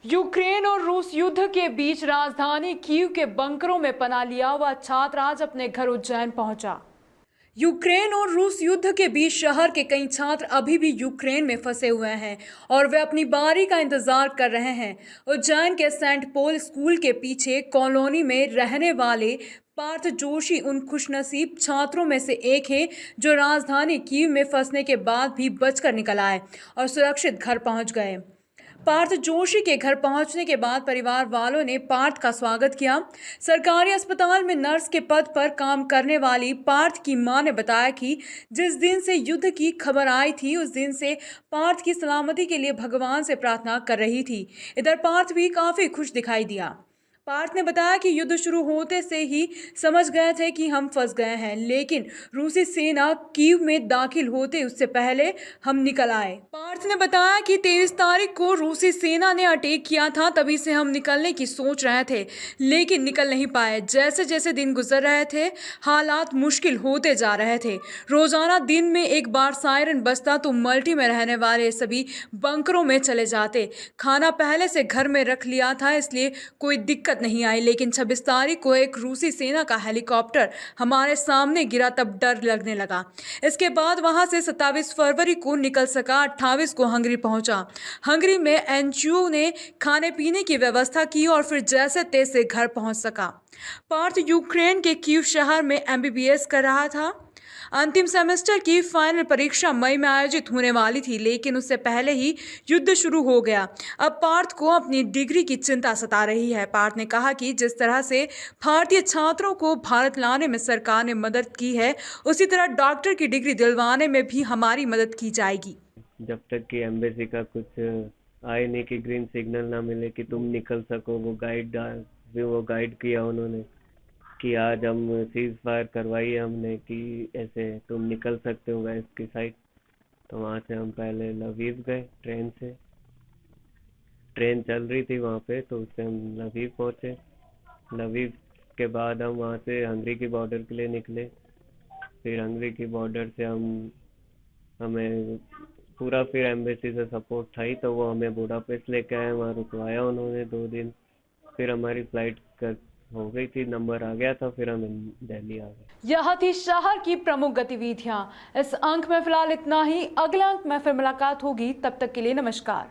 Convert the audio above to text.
Ukraine और रूस युद्ध के बीच राजधानी कीव के बंकरों में पनाह लिया हुआ छात्र आज अपने घर उज्जैन पहुंचा। यूक्रेन और रूस युद्ध के बीच शहर के कई छात्र अभी भी यूक्रेन में फंसे हुए हैं और वे अपनी बारी का इंतजार कर रहे हैं। उज्जैन के सेंट पॉल स्कूल के पीछे कॉलोनी में रहने वाले पार्थ जोशी उन खुशनसीब छात्रों में से एक है जो राजधानी कीव में फंसने के बाद भी बचकर निकल आए और सुरक्षित घर पहुंच गए। पार्थ जोशी के घर पहुंचने के बाद परिवार वालों ने पार्थ का स्वागत किया। सरकारी अस्पताल में नर्स के पद पर काम करने वाली पार्थ की मां ने बताया कि जिस दिन से युद्ध की खबर आई थी उस दिन से पार्थ की सलामती के लिए भगवान से प्रार्थना कर रही थी। इधर पार्थ भी काफी खुश दिखाई दिया। पार्थ ने बताया कि युद्ध शुरू होते से ही समझ गए थे कि हम फंस गए हैं, लेकिन रूसी सेना कीव में दाखिल होते उससे पहले हम निकल आए। पार्थ ने बताया कि 23 तारीख को रूसी सेना ने अटैक किया था, तभी से हम निकलने की सोच रहे थे लेकिन निकल नहीं पाए। जैसे जैसे दिन गुजर रहे थे हालात मुश्किल होते जा रहे थे। रोजाना दिन में एक बार सायरन बजता तो मल्टी में रहने वाले सभी बंकरों में चले जाते। खाना पहले से घर में रख लिया था इसलिए कोई दिक्कत नहीं आई, लेकिन 26 तारीख को एक रूसी सेना का हेलीकॉप्टर हमारे सामने गिरा तब डर लगने लगा। इसके बाद वहां से 27 फरवरी को निकल सका, 28 को हंगरी पहुंचा। हंगरी में एनजीओ ने खाने पीने की व्यवस्था की और फिर जैसे तैसे घर पहुंच सका। पार्थ यूक्रेन के कीव शहर में एमबीबीएस कर रहा था। अंतिम सेमेस्टर की फाइनल परीक्षा मई में आयोजित होने वाली थी, लेकिन उससे पहले ही युद्ध शुरू हो गया। अब पार्थ को अपनी डिग्री की चिंता सता रही है। पार्थ ने कहा कि जिस तरह से भारतीय छात्रों को भारत लाने में सरकार ने मदद की है, उसी तरह डॉक्टर की डिग्री दिलवाने में भी हमारी मदद की जाएगी। जब तक कि एम्बेसी का कुछ आए नहीं कि ग्रीन सिग्नल ना मिले कि तुम निकल सको, वो गाइड किया उन्होंने कि आज हम सीज फायर करवाई है हमने कि ऐसे तुम निकल सकते हो वेस्ट की साइड। तो वहाँ से हम पहले लवीव गए ट्रेन से। ट्रेन चल रही थी वहाँ पे, तो उससे हम लवीव पहुँचे। लवीव के बाद हम वहाँ से हंगरी की बॉर्डर के लिए निकले। फिर हंगरी की बॉर्डर से हमें पूरा फिर एम्बेसी से सपोर्ट था ही, तो वो हमें बुडापेस्ट लेके आए, वहाँ रुकवाया उन्होंने 2 दिन। फिर हमारी फ्लाइट हो गई थी, नंबर आ गया था, फिर हम दिल्ली आ गए। यह थी शहर की प्रमुख गतिविधियां। इस अंक में फिलहाल इतना ही। अगले अंक में फिर मुलाकात होगी, तब तक के लिए नमस्कार।